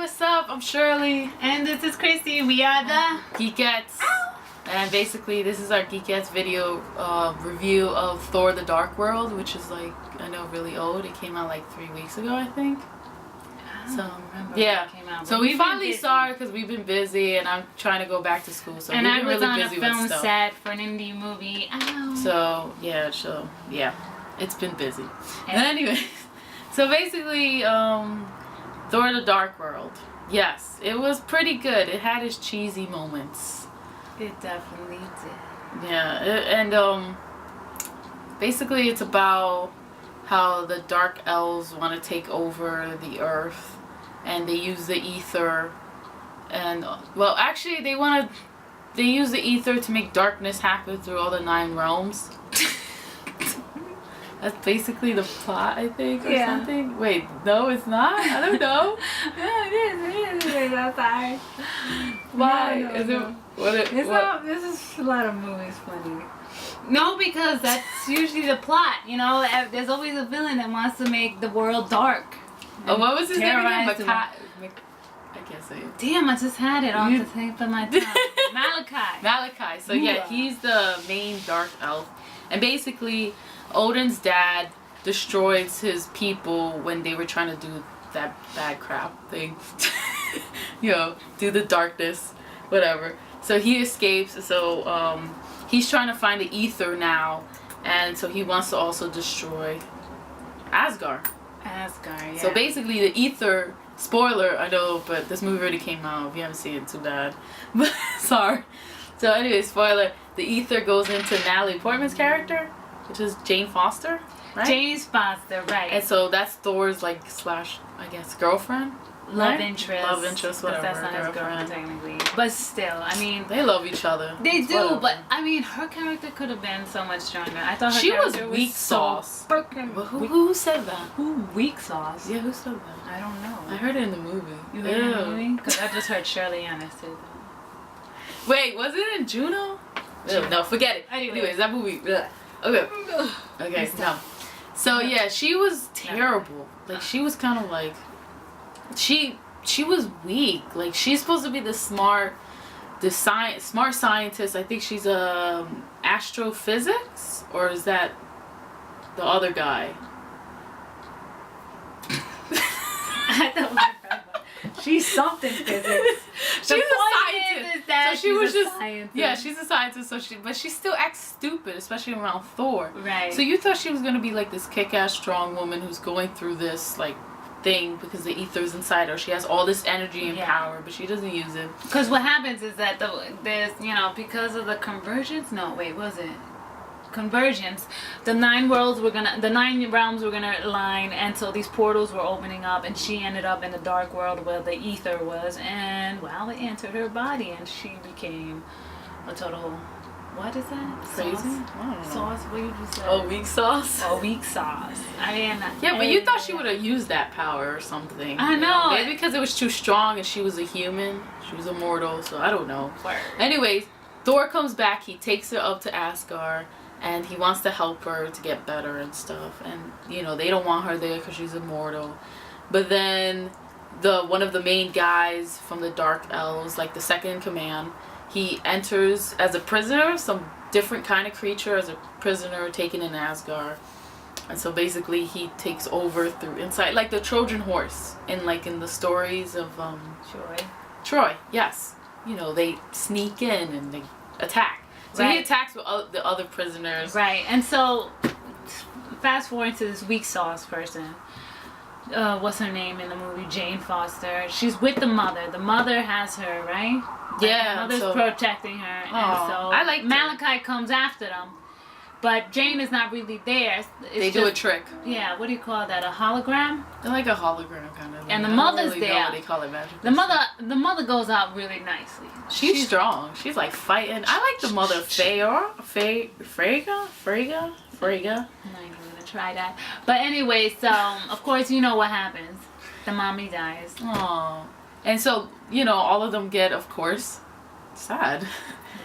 what's up? I'm Shirley. And this is Christy. We are the Geekettes. And basically, this is our Geekettes video review of Thor the Dark World, which is like, I know, really old. It came out like 3 weeks ago, I think. So, yeah. So we finally saw it because we've been busy and I'm trying to go back to school. So and we've I been was really on busy a film with stuff. set for an indie movie. Ow. So, yeah. It's been busy. And anyway, so basically, Thor the Dark World. Yes, it was pretty good. It had its cheesy moments. It definitely did. Yeah, and basically it's about how the Dark Elves want to take over the Earth, and they use the ether, and well, actually they use the ether to make darkness happen through all the 9 realms. That's basically the plot, I think, or something. Wait, no, it's not? I don't know. Yeah, it is. I'm sorry. Why? No, is no. it what it It's what? not, this is a lot of movies funny. No, because that's usually the plot. You know, there's always a villain that wants to make the world dark. Oh, what was his name again? Terrorize I can't say it. Damn, I just had it on the tip of my tongue. Malachi. Malachi. So yeah, he's the main dark elf, and basically Odin's dad destroys his people when they were trying to do that bad crap thing. You know, do the darkness, whatever. So he escapes. So he's trying to find the ether now, and so he wants to also destroy Asgard. Asgard, yeah. So basically the ether, spoiler, I know, but this movie already came out. If you haven't seen it, too bad. But sorry. So anyway, spoiler, the ether goes into Natalie Portman's character, which is Jane Foster, right? Jane Foster, right. And so that's Thor's I guess, girlfriend? Love right? interest. Love interest, whatever. That's not his girlfriend, technically. But still, I mean... They love each other. They do, whatever. but I mean, her character could have been so much stronger. I thought her she was character weak was sauce. So Well, who said that? Who weak sauce? Yeah, who said that? I don't know. I heard it in the movie. You heard it in the movie? Because I just heard Shirley Anna say that. Wait, was it in Juno? No, forget it. Anyways, that movie. Ugh. Okay, no. So yeah, she was terrible. Like she was kind of like, she was weak. Like she's supposed to be the smart scientist. I think she's astrophysics, or is that the other guy? I don't remember. She's something physics. She's a scientist. So she was just scientist. Yeah, she's a scientist. But she still acts stupid, especially around Thor. Right. So you thought she was gonna be like this kick-ass strong woman who's going through this like thing because the ether's inside her. She has all this energy and power, but she doesn't use it. Because what happens is that there's because of the convergence. No, wait, was it? Convergence, the 9 realms were gonna align, and so these portals were opening up, and she ended up in the dark world where the ether was, and well, it entered her body, and she became a total, what is that? Crazy? Sauce? I don't know. Sauce? What did you say? Oh, weak sauce. Oh, weak sauce. I mean, yeah, but you thought she would have used that power or something. I know. Maybe because it was too strong and she was a human. She was immortal, so I don't know. Word. Anyways, Thor comes back. He takes her up to Asgard. And he wants to help her to get better and stuff. And, they don't want her there because she's immortal. But then one of the main guys from the Dark Elves, like the second in command, he enters as a prisoner, some different kind of creature as a prisoner taken in Asgard. And so basically he takes over through inside, like the Trojan horse in the stories of Troy, yes. They sneak in and they attack. So he attacks with the other prisoners. Right, and so fast forward to this weak sauce person. What's her name in the movie? Jane Foster. She's with the mother. The mother has her, right? Yeah. The mother's protecting her. And so I like Malachi comes after them. But Jane is not really there. They do a trick. Yeah, what do you call that? A hologram? They're like a hologram kind of thing. And the mother's really there. Know what they call it magic. The mother goes out really nicely. She's strong. She's like fighting. I like the mother Freyga. I'm not even gonna try that. But anyway, so of course you know what happens. The mommy dies. Oh. And so, all of them get, of course, sad.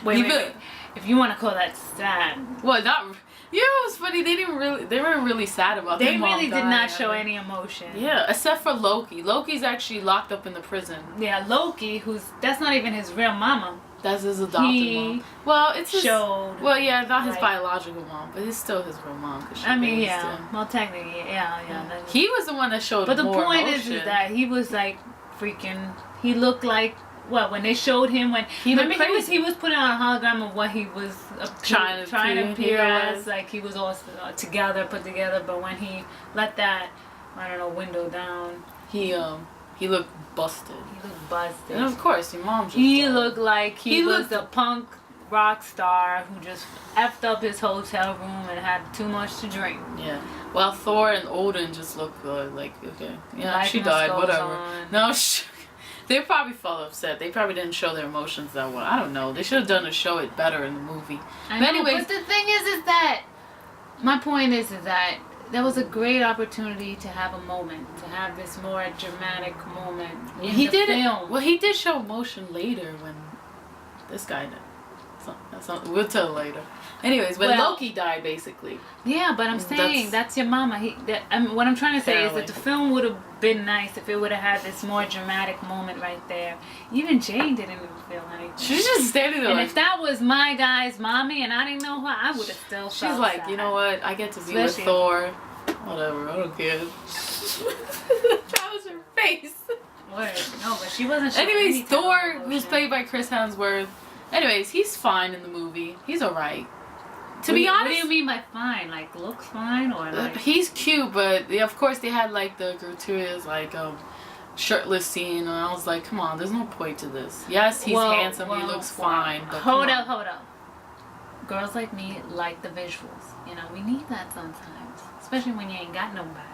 Wait. If you want to call that sad. Well, not You know, it was funny. They weren't really sad about They their mom really did dying. not show any emotion. Yeah, except for Loki. Loki's actually locked up in the prison. Yeah, Loki, that's not even his real mama. That's his adopted mom. Well, it's his. Showed. Well, yeah, not his like, biological mom, but it's still his real mom. I mean, yeah. Well, technically, yeah. He was the one that showed. But the more point emotion. is that he was like freaking. He looked like when they showed him when he was putting on a hologram of what he was trying to appear as, like he was all together, put together. But when he let that, I don't know, window down, he looked busted. He looked busted. And of course, your mom. He looked like he was a punk rock star who just effed up his hotel room and had too much to drink. Yeah. Well, Thor and Odin just looked like, okay, yeah, Life she must died, goes whatever. on. No, they probably felt upset. They probably didn't show their emotions that well. I don't know. They should have done to show it better in the movie. But anyways, but the thing is that my point is that that was a great opportunity to have a moment, to have this more dramatic moment in the film. Well, he did show emotion later when this guy did. We'll tell later. Anyways, when Loki died, basically. Yeah, but I'm saying that's your mama. What I'm trying to say is that the film would have been nice if it would have had this more dramatic moment right there. Even Jane didn't even feel anything. She's just standing there. And if that was my guy's mommy and I didn't know her, I would have still. She's like, sad. You know what? I get to be with Thor. Whatever. I don't care. That was her face. Word. No, but she wasn't. Anyways, Thor, who's played by Chris Hemsworth. Anyways, he's fine in the movie. He's alright. To be honest, what do you mean by fine? Like looks fine or like? He's cute, but of course they had like the gratuitous shirtless scene, and I was like, come on, there's no point to this. Yes, he's handsome, he looks fine. But hold up. Girls like me like the visuals. You know, we need that sometimes, especially when you ain't got nobody.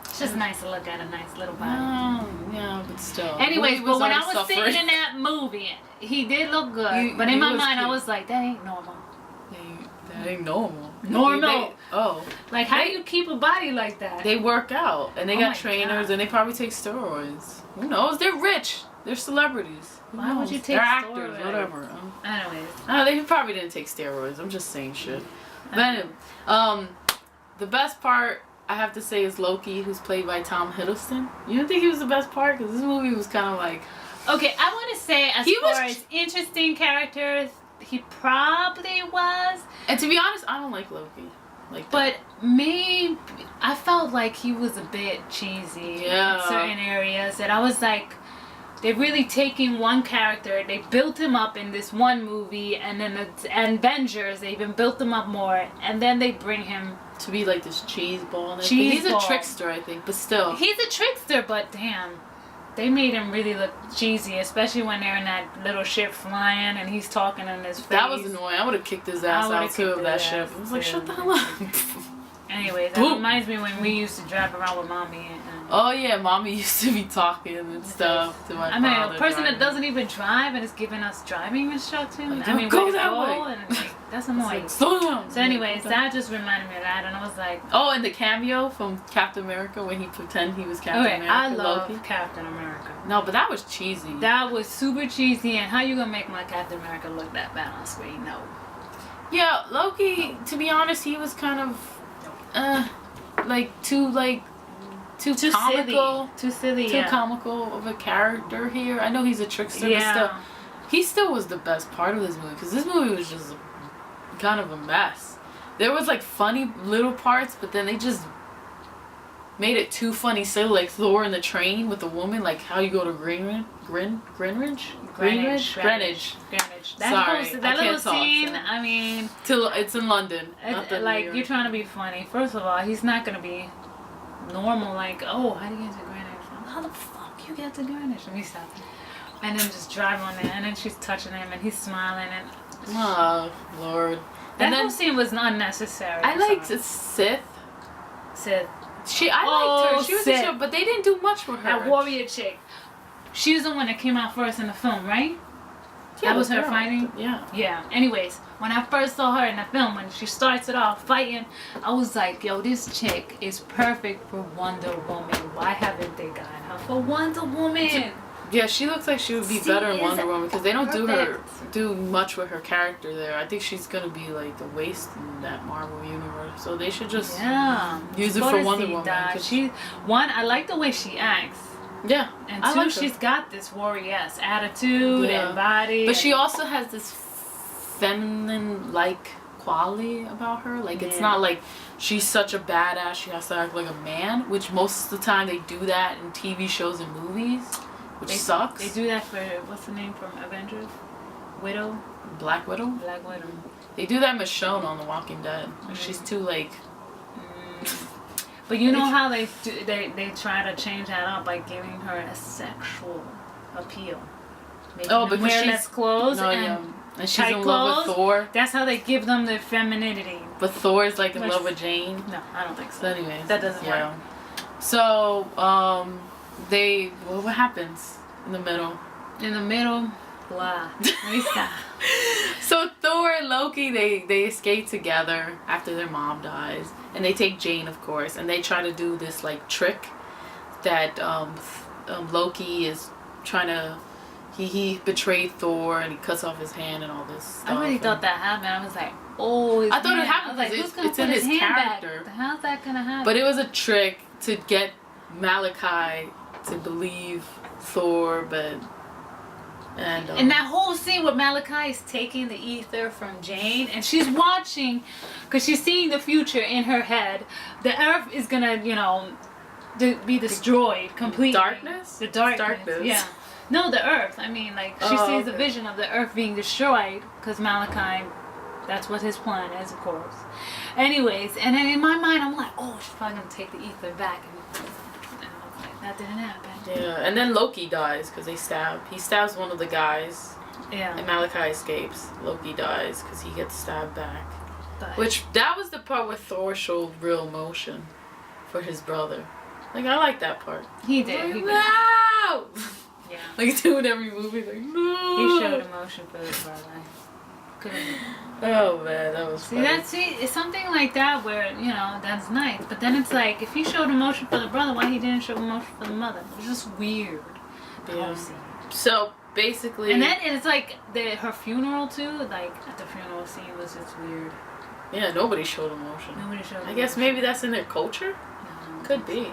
It's just nice to look at a nice little body. Yeah, but still. Anyways, but when I was sitting in that movie, he did look good. But in my mind, I was like, that ain't normal. That ain't normal. Normal. Like, how do you keep a body like that? They work out, and they got trainers, and they probably take steroids. Who knows? They're rich. They're celebrities. Why would you take They're steroids? actors, whatever. Anyways. They probably didn't take steroids. I'm just saying shit. But the best part, I have to say, is Loki, who's played by Tom Hiddleston. You don't think he was the best part? Because this movie was kind of like... Okay, I want to say, as far as interesting characters, he probably was. And to be honest, I don't like Loki. But maybe I felt like he was a bit cheesy in certain areas. And I was like, they're really taking one character, they built him up in this one movie, and then Avengers, they even built him up more, and then they bring him to be like this cheese ball. He's a trickster, I think, but still. He's a trickster, but damn. They made him really look cheesy, especially when they're in that little ship flying and he's talking in his face. That was annoying. I would have kicked his ass out too of that ship. I was like, shut the hell up. Anyways, that reminds me when we used to drive around with Mommy. Oh yeah, Mommy used to be talking and stuff to my father. I mean, a person that doesn't even drive and is giving us driving instructions. Like, go that way. And that's annoying. Slow down. So anyways, that just reminded me of that, and I was like... Oh, and the cameo from Captain America when he pretended he was Captain America. I love Captain America. No, but that was cheesy. That was super cheesy, and how you gonna make my Captain America look that bad on screen? No. Yeah, Loki, to be honest, he was kind of... too comical. Too silly, Too comical of a character here. I know he's a trickster, but still, he still was the best part of this movie, because this movie was just kind of a mess. There was like funny little parts, but then they just made it too funny. So like Thor in the train with the woman, like how you go to Greenwich. That little scene. I mean, it's in London. Like you're trying to be funny. First of all, he's not gonna be normal. Like, oh, how do you get to Greenwich? How the fuck you get to Greenwich? Let me stop. And then just drive on there, and then she's touching him, and he's smiling, and oh Lord. That whole scene was unnecessary. I liked Sith. I liked her. She was a chick, but they didn't do much for her. That warrior chick. She was the one that came out first in the film, right? Yeah, that was her fighting? Yeah. Yeah. Anyways, when I first saw her in the film, when she starts it off fighting, I was like, yo, this chick is perfect for Wonder Woman. Why haven't they gotten her for Wonder Woman? Yeah, she looks like she would be She better in is Wonder Woman because they don't perfect. do much with her character there. I think she's gonna be like a waste in that Marvel universe. So they should just use it for Wonder Woman. Cause one, I like the way she acts. Yeah, And I two, like her. she's got this warrior-esque attitude and body. But she also has this feminine-like quality about her. Like, it's not like she's such a badass, she has to act like a man, which most of the time they do that in TV shows and movies, which sucks. They do that for, what's the name from Avengers? Widow? Black Widow? Black Widow. They do that with Michonne on The Walking Dead. She's too, like... But you know how they try to change that up by giving her a sexual appeal. Making them because wear she's... less clothes and she's tight in clothes. love with Thor. That's how they give them their femininity. But Thor's like in love with Jane. No, I don't think so. So anyways, that doesn't work. So what happens in the middle? In the middle, blah. Let me stop. So Thor and Loki, they escape together after their mom dies, and they take Jane, of course, and they try to do this like trick that Loki is trying to. He betrayed Thor and he cuts off his hand and all this stuff. I really thought that happened. I was like, oh, I thought it happened because it's in his character. How's that gonna happen? But it was a trick to get Malachi to believe Thor, and that whole scene where Malachi is taking the ether from Jane and she's watching, because she's seeing the future in her head. The Earth is gonna, be destroyed completely. Darkness? The darkness. Yeah. No, the Earth. I mean, like, she sees a vision of the Earth being destroyed because Malachi, that's what his plan is, of course. Anyways, and then in my mind, I'm like, oh, she's probably going to take the ether back. And that didn't happen. Yeah, and then Loki dies because he stabs one of the guys. Yeah. And Malachi escapes. Loki dies because he gets stabbed back. But That was the part where Thor showed real emotion for his brother. Like, I like that part. He did. Like, no! Yeah. Like, doing every movie, like, no! He showed emotion for his brother. Oh, man, that was funny. It's something like that where, that's nice. But then it's like, if he showed emotion for the brother, why he didn't show emotion for the mother? It was just weird. Yeah. So, basically... And then it's like, her funeral, too. Like, at the funeral scene was just weird. Yeah, nobody showed emotion. I guess maybe that's in their culture? No. Could be.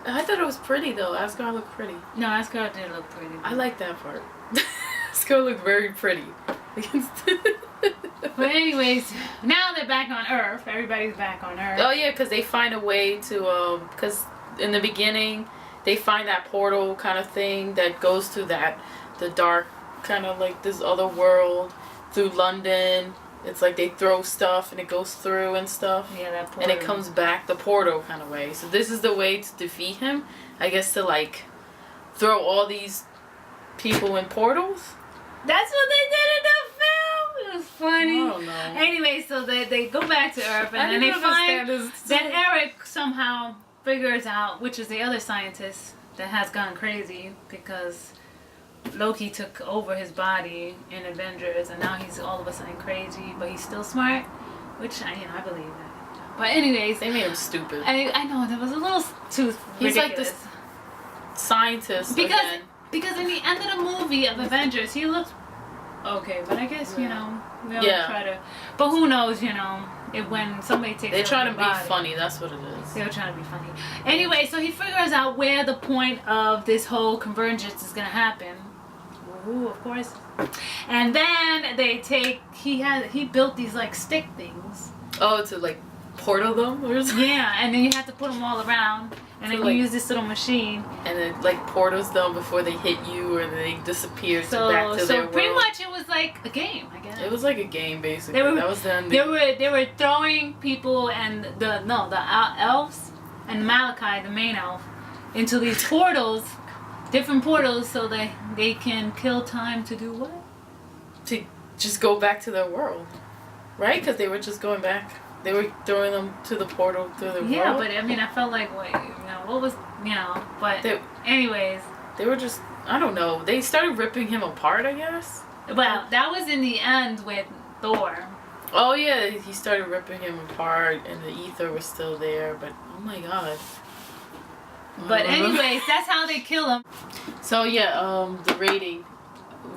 I thought it was pretty, though. Asgard looked pretty. No, Asgard did look pretty. I like that part. Asgard looked very pretty. But anyways, now they're back on Earth. Everybody's back on Earth. Oh, yeah, because they find a way to... Because in the beginning, they find that portal kind of thing that goes to the dark, kind of like this other world through London. It's like they throw stuff and it goes through and stuff. Yeah, that portal. And it comes back the portal kind of way. So this is the way to defeat him. I guess to like throw all these people in portals. That's what they did in the film. It was funny. I don't know. Anyway, so they go back to Earth and then they find that Eric somehow figures out, which is the other scientist that has gone crazy because Loki took over his body in Avengers, and now he's all of a sudden crazy, but he's still smart, which I believe that. But anyways, they made him stupid. I know that was a little too ridiculous. He's like this scientist because in the end of the movie of Avengers, he looks okay, but I guess we all try to. But who knows, when somebody takes. They try to be body, funny. That's what it is. They're trying to be funny. Anyway, so he figures out where the point of this whole convergence is gonna happen. Ooh, of course. And then he built these like stick things. Oh, to like portal them or something? Yeah, and then you have to put them all around. And then you use this little machine. And it like portals them before they hit you or they disappear back to their world. So pretty much it was like a game, I guess. It was like a game basically. That was the ending. They were throwing people and the elves and Malachi, the main elf, into these portals. Different portals so they can kill time to do what? To just go back to their world. Right? Because they were just going back. They were throwing them to the portal through the world. Yeah, but I mean, I felt like, what was, but anyways. They were just, I don't know. They started ripping him apart, I guess. Well, that was in the end with Thor. Oh, yeah. He started ripping him apart and the ether was still there. But, oh my God. But anyways, that's how they kill him. So yeah, the rating.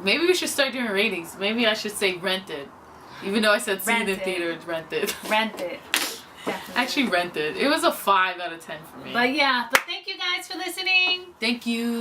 Maybe we should start doing ratings. Maybe I should say rented. Even though I said seen in Rented. theater, it's rented. Rent it. Definitely. Actually rented. It was a 5 out of 10 for me. But yeah, but thank you guys for listening. Thank you.